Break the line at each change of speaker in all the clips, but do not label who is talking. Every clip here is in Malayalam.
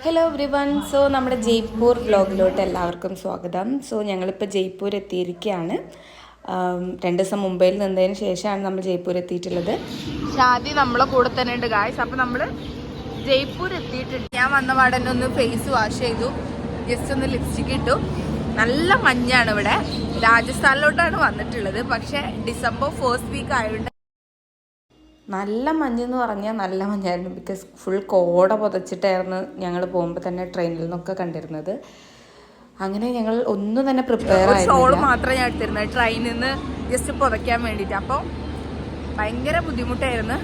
Hello every one. സോ നമ്മുടെ ജയ്പൂർ വ്ലോഗിലോട്ട് എല്ലാവർക്കും സ്വാഗതം. സോ ഞങ്ങളിപ്പോൾ ജയ്പൂർ എത്തിയിരിക്കുകയാണ്. 2 ദിവസം മുംബൈയിൽ നിന്നതിന് ശേഷമാണ് നമ്മൾ ജയ്പൂർ എത്തിയിട്ടുള്ളത്.
ഷാദി നമ്മളെ കൂടെ തന്നെ ഉണ്ട് ഗായ്സ്. അപ്പോൾ നമ്മൾ ജയ്പൂർ എത്തിയിട്ടുണ്ട്. ഞാൻ വന്ന പാടന്നെ ഒന്ന് ഫേസ് വാഷ് ചെയ്തു, ജസ്റ്റ് ഒന്ന് ലിപ്സ്റ്റിക്ക് ഇട്ടു. നല്ല മഞ്ഞാണ് ഇവിടെ. രാജസ്ഥാനിലോട്ടാണ് വന്നിട്ടുള്ളത്, പക്ഷേ ഡിസംബർ 1st വീക്ക് ആയതുകൊണ്ട്
നല്ല മഞ്ഞെന്ന് പറഞ്ഞാൽ നല്ല മഞ്ഞായിരുന്നു. ബിക്കോസ് ഫുൾ കോട പുതച്ചിട്ടായിരുന്നു ഞങ്ങൾ പോകുമ്പോൾ തന്നെ ട്രെയിനിൽ നിന്നൊക്കെ കണ്ടിരുന്നത്. അങ്ങനെ ഞങ്ങൾ ഒന്നും തന്നെ പ്രിപ്പയർ ആയിരുന്നു.
ഷോൾ മാത്രമേ ഞാൻ എടുത്തിരുന്നത് ട്രെയിനിൽ നിന്ന് ജസ്റ്റ് പുതയ്ക്കാൻ വേണ്ടിയിട്ട്. അപ്പോൾ ഭയങ്കര ബുദ്ധിമുട്ടായിരുന്നു.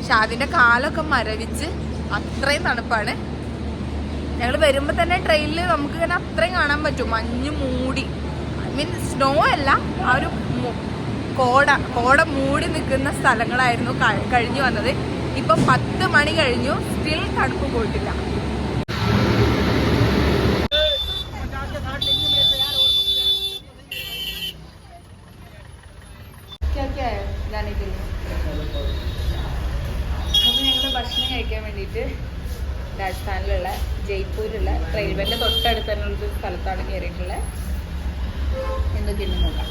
ഷാദിൻ്റെ കാലൊക്കെ മരവിച്ച് അത്രയും തണുപ്പാണ്. ഞങ്ങൾ വരുമ്പോൾ തന്നെ ട്രെയിനിൽ നമുക്കിങ്ങനെ അത്രയും കാണാൻ പറ്റും, മഞ്ഞ് മൂടി. ഐ മീൻ സ്നോ അല്ല, ആ ഒരു കോട മൂടി നിൽക്കുന്ന സ്ഥലങ്ങളായിരുന്നു കഴിഞ്ഞു വന്നത്. ഇപ്പം 10 മണി കഴിഞ്ഞു, സ്റ്റിൽ തണുപ്പ് പോയിട്ടില്ല. അപ്പോൾ ഞങ്ങൾ ഭക്ഷണം കഴിക്കാൻ വേണ്ടിയിട്ട് രാജസ്ഥാനിലുള്ള ജയ്പൂരിലുള്ള റെയിൽവേൻ്റെ തൊട്ടടുത്ത് തന്നെയുള്ളൊരു സ്ഥലത്താണ് കയറിയിട്ടുള്ളത്. എന്തൊക്കെയുണ്ട് നോക്കാം.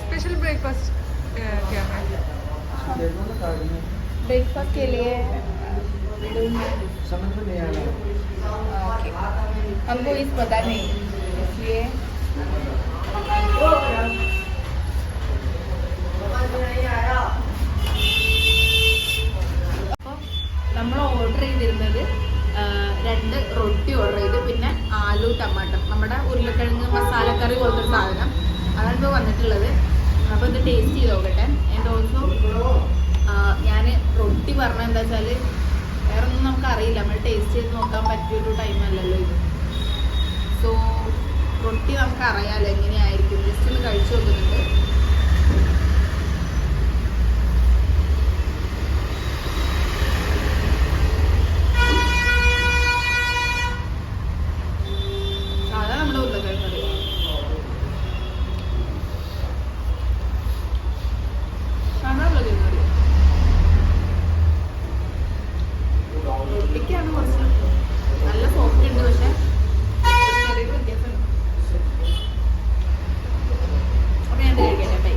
स्पेशल ब्रेकफास्ट क्या है? ब्रेकफास्ट के लिए समझ में नहीं आ रहा। ओके, हमको इस पता नहीं, इसलिए നമ്മൾ ഓർഡർ ചെയ്തിരുന്നത് 2 റൊട്ടി ഓർഡർ ചെയ്ത്, പിന്നെ ആലു ടമാട്ടർ, നമ്മുടെ ഉരുളക്കിഴങ്ങ് മസാലക്കറി പോലത്തെ ഒരു സാധനം, അതാണ് ഇപ്പോൾ വന്നിട്ടുള്ളത്. അപ്പോൾ ഇത് ടേസ്റ്റ് ചെയ്ത് നോക്കട്ടെ. ആൻഡ് ഓൾസോ ഞാൻ റൊട്ടി പറഞ്ഞത് എന്താ വെച്ചാൽ വേറെ ഒന്നും നമുക്കറിയില്ല, നമ്മൾ ടേസ്റ്റ് ചെയ്ത് നോക്കാൻ പറ്റിയൊരു ടൈമല്ലല്ലോ ഇത്. സോ റൊട്ടി നമുക്കറിയാമല്ലോ എങ്ങനെയായിരിക്കും, ജസ്റ്റ് ഒന്ന് കഴിച്ചു നോക്കുന്നുണ്ട്. റൊട്ടിക്കാണ് കുറച്ച് നല്ല സോഫ്റ്റ് ഉണ്ട്, പക്ഷെ ചെറിയൊരു വ്യത്യാസം. അപ്പോൾ ഞാൻ കഴിക്കട്ടെ.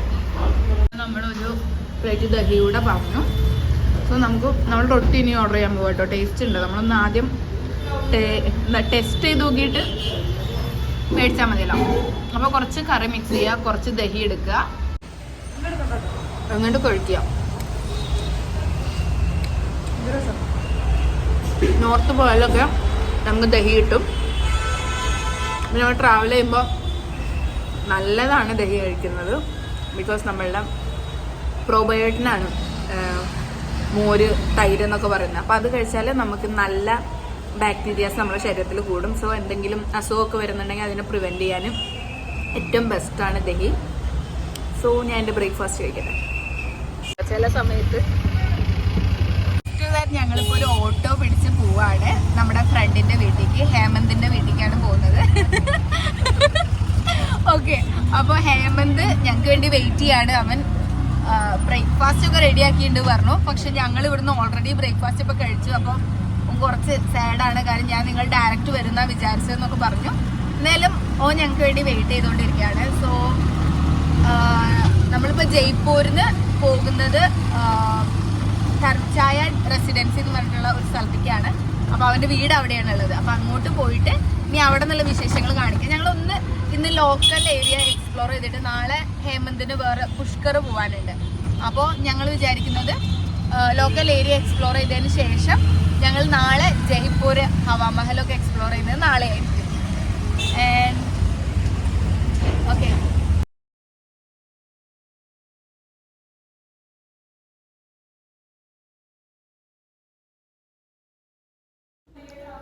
നമ്മളൊരു പ്ലേറ്റ് ദഹിയൂടെ പറഞ്ഞു. സോ നമ്മൾ റൊട്ടി ഇനി ഓർഡർ ചെയ്യാൻ പോകും കേട്ടോ. ടേസ്റ്റ് ഉണ്ട്. നമ്മളൊന്ന് ആദ്യം ടെസ്റ്റ് ചെയ്ത് നോക്കിയിട്ട് മേടിച്ചാൽ മതിയല്ലോ. അപ്പോൾ കുറച്ച് കറി മിക്സ് ചെയ്യുക, കുറച്ച് ദഹി എടുക്കുക, എന്നിട്ട് കഴിക്കുക. നോർത്ത് പോയാലൊക്കെ നമുക്ക് ദഹി കിട്ടും. പിന്നെ നമ്മൾ ട്രാവൽ ചെയ്യുമ്പോൾ നല്ലതാണ് ദഹി കഴിക്കുന്നത്. ബിക്കോസ് നമ്മളുടെ പ്രോബയോട്ടിനാണ് മോര്, തൈര് എന്നൊക്കെ പറയുന്നത്. അപ്പോൾ അത് കഴിച്ചാൽ നമുക്ക് നല്ല ബാക്ടീരിയാസ് നമ്മുടെ ശരീരത്തിൽ കൂടും. സോ എന്തെങ്കിലും അസുഖമൊക്കെ വരുന്നുണ്ടെങ്കിൽ അതിനെ പ്രിവെൻറ്റ് ചെയ്യാനും ഏറ്റവും ബെസ്റ്റാണ് ദഹി. സോ ഞാൻ എൻ്റെ ബ്രേക്ക്ഫാസ്റ്റ് കഴിക്കട്ടെ. ചില സമയത്ത് ഞങ്ങളിപ്പോൾ ഒരു ഓട്ടോ പിടിച്ച് പോവാണ് നമ്മുടെ ഫ്രണ്ടിൻ്റെ വീട്ടിലേക്ക്. ഹേമന്തിൻ്റെ വീട്ടിലേക്കാണ് പോകുന്നത്. ഓക്കെ, അപ്പോൾ ഹേമന്ത് ഞങ്ങൾക്ക് വേണ്ടി വെയിറ്റ് ചെയ്യാണ്. അവൻ ബ്രേക്ക്ഫാസ്റ്റ് ഒക്കെ റെഡി ആക്കിയിട്ടുണ്ട് പറഞ്ഞു. പക്ഷെ ഞങ്ങൾ ഇവിടുന്ന് ഓൾറെഡി ബ്രേക്ക്ഫാസ്റ്റ് ഇപ്പോൾ കഴിച്ചു. അപ്പോൾ കുറച്ച് സാഡാണ്, കാരണം ഞാൻ നിങ്ങൾ ഡയറക്റ്റ് വരുന്ന വിചാരിച്ചതെന്നൊക്കെ പറഞ്ഞു. എന്നാലും ഞങ്ങൾക്ക് വേണ്ടി വെയിറ്റ് ചെയ്തുകൊണ്ടിരിക്കുകയാണ്. സോ നമ്മളിപ്പോൾ ജയ്പൂരിന് പോകുന്നത് ധർംചായ റെസിഡൻസി എന്ന് പറഞ്ഞിട്ടുള്ള ഒരു സ്ഥലത്തേക്കാണ്. അപ്പോൾ അവൻ്റെ വീട് അവിടെയാണ് ഉള്ളത്. അപ്പോൾ അങ്ങോട്ട് പോയിട്ട് ഇനി അവിടെ നിന്നുള്ള വിശേഷങ്ങൾ കാണിക്കാം. ഞങ്ങളൊന്ന് ഇന്ന് ലോക്കൽ ഏരിയ എക്സ്പ്ലോർ ചെയ്തിട്ട് നാളെ ഹേമന്തിന് വേറെ പുഷ്കർ പോകാനുണ്ട്. അപ്പോൾ ഞങ്ങൾ വിചാരിക്കുന്നത് ലോക്കൽ ഏരിയ എക്സ്പ്ലോർ ചെയ്തതിന് ശേഷം ഞങ്ങൾ നാളെ ജയ്പൂർ ഹവാമഹലൊക്കെ എക്സ്പ്ലോർ ചെയ്യുന്നത് നാളെ ആയിരിക്കും. ഓക്കെ,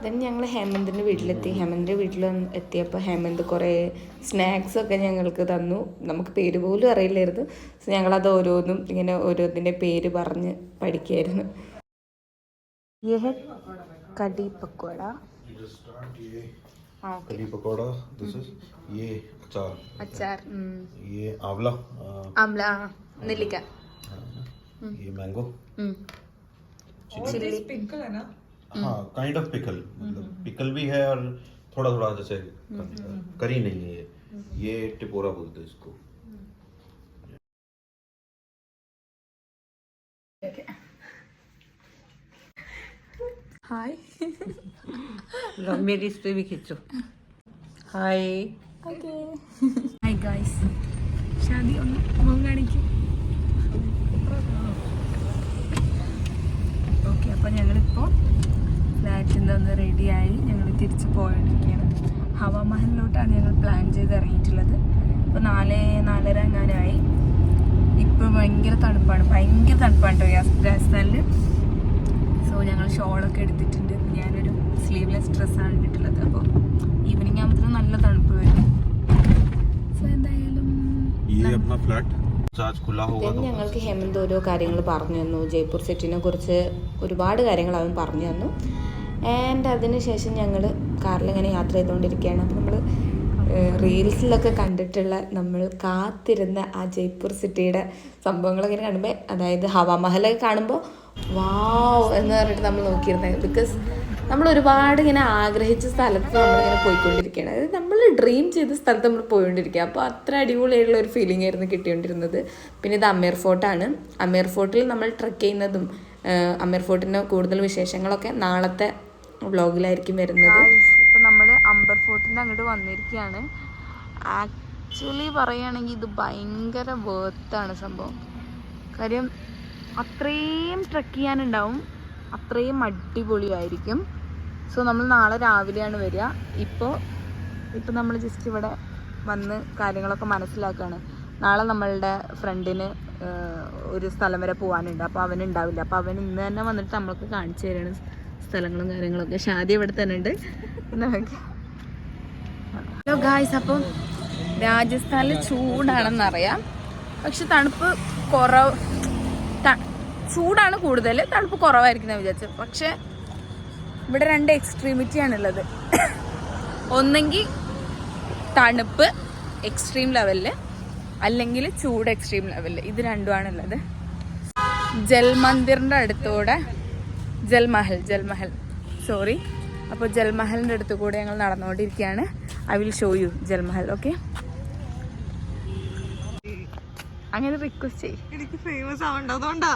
ദെൻ ഞങ്ങൾ ഹേമന്തിൻ്റെ വീട്ടിലെത്തി. ഹേമന്തിൻ്റെ വീട്ടിൽ എത്തിയപ്പോൾ ഹേമന്ത് കുറേ സ്നാക്സൊക്കെ ഞങ്ങൾക്ക് തന്നു. നമുക്ക് പേര് പോലും അറിയില്ലായിരുന്നു. സോ ഞങ്ങളത് ഓരോന്നും ഇങ്ങനെ ഓരോന്നിൻ്റെ പേര് പറഞ്ഞ് പഠിക്കുമായിരുന്നു. യഹ കടി പക്കോട,
just start. ये
हाँ ओके
करी पकौड़ा. This is ये अचार.
अचार
ये आंवला.
आमला നെല്ലിക്ക
ये मैंगो.
चिल्ली
हाँ काइंड ऑफ पिकल. मतलब पिकल भी है और थोड़ा थोड़ा जैसे करी नहीं है ये टिपोरा बोलते हैं इसको.
हाय
मेरी इस पे भी खींचो. हाय.
ഓക്കെ ഹായ് ഗായ്സ് ഷാദി ഒന്ന് മുഖം കാണിക്കും. ഓക്കെ അപ്പോൾ ഞങ്ങളിപ്പോൾ ഫ്ലാറ്റിൽ നിന്ന് ഒന്ന് റെഡിയായി ഞങ്ങൾ തിരിച്ച് പോയിരിക്കുകയാണ്. ഹവാ മഹലിലോട്ടാണ് ഞങ്ങൾ പ്ലാൻ ചെയ്ത് ഇറങ്ങിയിട്ടുള്ളത്. ഇപ്പോൾ 4-4:30 എങ്ങാനായി. ഇപ്പോൾ ഭയങ്കര തണുപ്പാണ് കേട്ടോ രാജസ്ഥാനിൽ. സോ ഞങ്ങൾ ഷോളൊക്കെ എടുത്തിട്ടുണ്ട്. ഞാനൊരു സ്ലീവ്ലെസ് ഡ്രസ്സാണ് ഇട്ടിട്ടുള്ളത്. അപ്പോൾ ഈവനിങ് ആകുമ്പോഴത്തേനും നല്ല തണുപ്പ് വരും. സോ എന്തായാലും
ये अपना फ्लैट आज खुला होगा तो
ഞങ്ങൾക്ക് ഹേമന്ത് ഓരോ കാര്യങ്ങൾ പറഞ്ഞു തന്നു. ജയ്പൂർ സെറ്റിനെ കുറിച്ച് ഒരുപാട് കാര്യങ്ങൾ അവൻ പറഞ്ഞു തന്നു. ആൻഡ് അതിനുശേഷം ഞങ്ങൾ കാറിലിങ്ങനെ യാത്ര ചെയ്തുകൊണ്ടിരിക്കുകയാണ്. അപ്പോൾ നമ്മൾ റീൽസിലൊക്കെ കണ്ടിട്ടുള്ള നമ്മൾ കാത്തിരുന്ന ആ ജയ്പൂർ സിറ്റിയുടെ സംഭവങ്ങളൊക്കെ കാണുമ്പോൾ, അതായത് ഹവാ മഹലൊക്കെ കാണുമ്പോൾ വാവ് എന്ന് പറഞ്ഞിട്ട് നമ്മൾ നോക്കിയിരുന്നത്. ബിക്കോസ് നമ്മൾ ഒരുപാട് ഇങ്ങനെ ആഗ്രഹിച്ച സ്ഥലത്ത് നമ്മളിങ്ങനെ പോയിക്കൊണ്ടിരിക്കുകയാണ്. അതായത് നമ്മൾ ഡ്രീം ചെയ്ത സ്ഥലത്ത് നമ്മൾ പോയിക്കൊണ്ടിരിക്കുക. അപ്പോൾ അത്ര അടിപൊളിയായിട്ടുള്ള ഒരു ഫീലിംഗ് ആയിരുന്നു കിട്ടിക്കൊണ്ടിരുന്നത്. പിന്നെ ഇത് അമീർ ഫോർട്ടാണ്. അമീർ ഫോർട്ടിൽ നമ്മൾ ട്രെക്ക് ചെയ്യുന്നതും അമീർ ഫോർട്ടിൻ്റെ കൂടുതൽ വിശേഷങ്ങളൊക്കെ നാളത്തെ വ്ളോഗിലായിരിക്കും വരുന്നത്.
ഇപ്പം നമ്മൾ അംബർ ഫോർട്ടിൻ്റെ അങ്ങോട്ട് വന്നിരിക്കുകയാണ്. ആക്ച്വലി പറയുകയാണെങ്കിൽ ഇത് ഭയങ്കര വേർത്താണ് സംഭവം. കാര്യം അത്രയും ട്രെക്ക് ചെയ്യാനുണ്ടാവും, അത്രയും അടിപൊളിയായിരിക്കും. സോ നമ്മൾ നാളെ രാവിലെയാണ് വരിക. ഇപ്പോൾ നമ്മൾ ജസ്റ്റ് ഇവിടെ വന്ന് കാര്യങ്ങളൊക്കെ മനസ്സിലാക്കുകയാണ്. നാളെ നമ്മളുടെ ഫ്രണ്ടിന് ഒരു സ്ഥലം വരെ പോകാനുണ്ട്. അപ്പോൾ അവനുണ്ടാവില്ല. അപ്പോൾ അവൻ ഇന്ന് തന്നെ വന്നിട്ട് നമ്മൾക്ക് കാണിച്ചു തരാണ് സ്ഥലങ്ങളും കാര്യങ്ങളൊക്കെ. ഷാദി ഇവിടെ തന്നെ ഉണ്ട്. ഹലോ ഗായ്സ്, അപ്പം രാജസ്ഥാനിൽ ചൂടാണെന്നറിയാം, പക്ഷെ തണുപ്പ് ചൂടാണ് കൂടുതൽ, തണുപ്പ് കുറവായിരിക്കും ഞാൻ വിചാരിച്ചത്. പക്ഷെ ഇവിടെ 2 എക്സ്ട്രീമിറ്റിയാണുള്ളത്. ഒന്നെങ്കിൽ തണുപ്പ് എക്സ്ട്രീം ലെവലിൽ, അല്ലെങ്കിൽ ചൂട് എക്സ്ട്രീം ലെവലിൽ. ഇത് രണ്ടുമാണുള്ളത്. ജൽമന്ദിറിൻ്റെ അടുത്തൂടെ ജൽമഹൽ സോറി. അപ്പോൾ ജൽമഹലിൻ്റെ അടുത്ത് കൂടെ ഞങ്ങൾ നടന്നുകൊണ്ടിരിക്കുകയാണ്. I will show you Jal Mahal. Okay, അങ്ങനെ റിക്വസ്റ്റ് ചെയ്യും.
എനിക്ക് ഫേമസ് ആവണ്ട, അതുകൊണ്ടാ.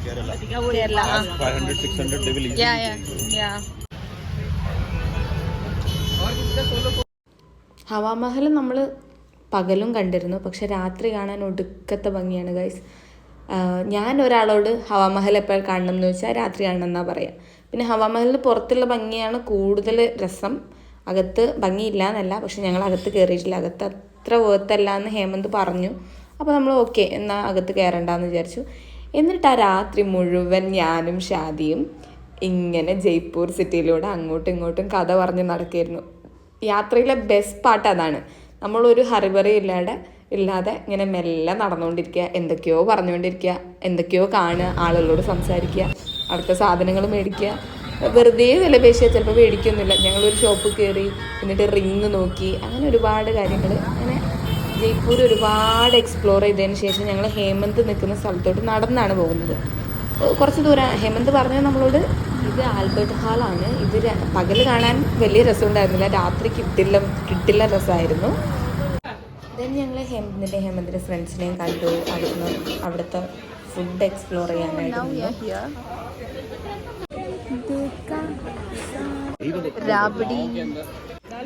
Kerala 500-600 they will easily
Yeah.
Hawa Mahal നമ്മൾ പകലും കണ്ടിരുന്നു, പക്ഷെ രാത്രി കാണാൻ ഒടുക്കത്തെ ഭംഗിയാണ് ഗൈസ്. ഞാൻ ഒരാളോട് ഹവാമഹൽ എപ്പോൾ കാണണം എന്ന് ചോദിച്ചാൽ രാത്രി കാണണം എന്നാണ് പറയുക. പിന്നെ ഹവാമഹലിന് പുറത്തുള്ള ഭംഗിയാണ് കൂടുതൽ രസം, അകത്ത് ഭംഗിയില്ല എന്നല്ല. പക്ഷെ ഞങ്ങൾ അകത്ത് കയറിയിട്ടില്ല. അകത്ത് അത്ര വേർത്തല്ല എന്ന് ഹേമന്ത് പറഞ്ഞു. അപ്പോൾ നമ്മൾ ഓക്കെ എന്നാൽ അകത്ത് കയറണ്ടെന്ന് വിചാരിച്ചു. എന്നിട്ട് ആ രാത്രി മുഴുവൻ ഞാനും ഷാദിയും ഇങ്ങനെ ജയ്പൂർ സിറ്റിയിലൂടെ അങ്ങോട്ടും ഇങ്ങോട്ടും കഥ പറഞ്ഞ് നടക്കുകയായിരുന്നു. യാത്രയിലെ ബെസ്റ്റ് പാർട്ട് അതാണ്. നമ്മളൊരു ഹറിബറി ഇല്ലാതെ ഇങ്ങനെ മെല്ലെ നടന്നുകൊണ്ടിരിക്കുക, എന്തൊക്കെയോ പറഞ്ഞുകൊണ്ടിരിക്കുക, എന്തൊക്കെയോ കാണുക, ആളുകളോട് സംസാരിക്കുക, അവിടുത്തെ സാധനങ്ങൾ മേടിക്കുക. വെറുതെ വിലപേശിയാൽ ചിലപ്പോൾ മേടിക്കൊന്നുമില്ല. ഞങ്ങളൊരു ഷോപ്പിൽ കയറി, എന്നിട്ട് റിങ് നോക്കി, അങ്ങനെ ഒരുപാട് കാര്യങ്ങൾ. അങ്ങനെ ജയ്പൂർ ഒരുപാട് എക്സ്പ്ലോർ ചെയ്തതിന് ശേഷം ഞങ്ങൾ ഹേമന്ത് നിൽക്കുന്ന സ്ഥലത്തോട്ട് നടന്നാണ് പോകുന്നത്. കുറച്ച് ദൂരം. ഹേമന്ത് പറഞ്ഞത് നമ്മളോട് ഇത് ആൽബർട്ട് ഹാളാണ്. ഇത് പകൽ കാണാൻ വലിയ രസമുണ്ടായിരുന്നില്ല, രാത്രി കിട്ടില്ല രസമായിരുന്നു. ദെൻ ഞങ്ങൾ ഹേമന്തിൻ്റെ ഫ്രണ്ട്സിനെയും കണ്ടു. അവിടുത്തെ ഫുഡ് എക്സ്പ്ലോർ ചെയ്യാനായിട്ട്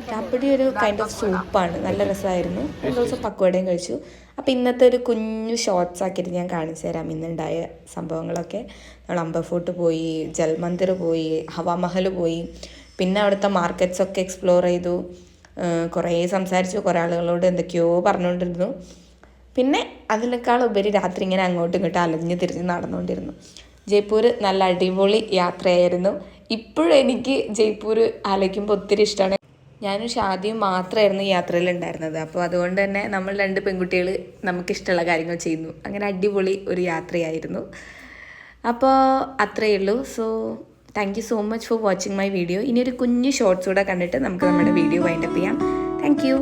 രാബഡി ഒരു കൈൻഡ് ഓഫ് സൂപ്പാണ്, നല്ല രസമായിരുന്നു. ഒരു ദിവസം പക്വടയും കഴിച്ചു. അപ്പോൾ ഇന്നത്തെ ഒരു കുഞ്ഞു ഷോർട്സ് ആക്കിയിട്ട് ഞാൻ കാണിച്ചു തരാം ഇന്നുണ്ടായ സംഭവങ്ങളൊക്കെ. നമ്മൾ അംബർ ഫോർട്ട് പോയി, ജൽമന്ദിർ പോയി, ഹവാമഹൽ പോയി, പിന്നെ അവിടുത്തെ മാർക്കറ്റ്സൊക്കെ എക്സ്പ്ലോർ ചെയ്തു. കുറേ സംസാരിച്ചു, കുറേ ആളുകളോട് എന്തൊക്കെയോ പറഞ്ഞുകൊണ്ടിരുന്നു. പിന്നെ അതിനേക്കാൾ ഉപരി രാത്രി ഇങ്ങനെ അങ്ങോട്ടും ഇങ്ങോട്ടും അലഞ്ഞ് തിരിഞ്ഞ് നടന്നുകൊണ്ടിരുന്നു. ജയ്പൂർ നല്ല അടിപൊളി യാത്രയായിരുന്നു. ഇപ്പോഴും എനിക്ക് ജയ്പൂർ ആലോചിക്കുമ്പോൾ ഒത്തിരി ഇഷ്ടമാണ്. ഞാനും ഷാദിയും മാത്രമായിരുന്നു ഈ യാത്രയിൽ ഉണ്ടായിരുന്നത്. അപ്പോൾ അതുകൊണ്ട് തന്നെ നമ്മൾ 2 പെൺകുട്ടികൾ നമുക്കിഷ്ടമുള്ള കാര്യങ്ങൾ ചെയ്യുന്നു. അങ്ങനെ അടിപൊളി ഒരു യാത്രയായിരുന്നു. അപ്പോൾ അത്രയേ ഉള്ളൂ. So thank you so much for watching my video. ഇനി ഒരു കുഞ്ഞു ഷോർട്സ് കൂടെ കണ്ടിട്ട് നമുക്ക് നമ്മുടെ വീഡിയോ വൈൻഡപ്പ് ചെയ്യാം. Thank you.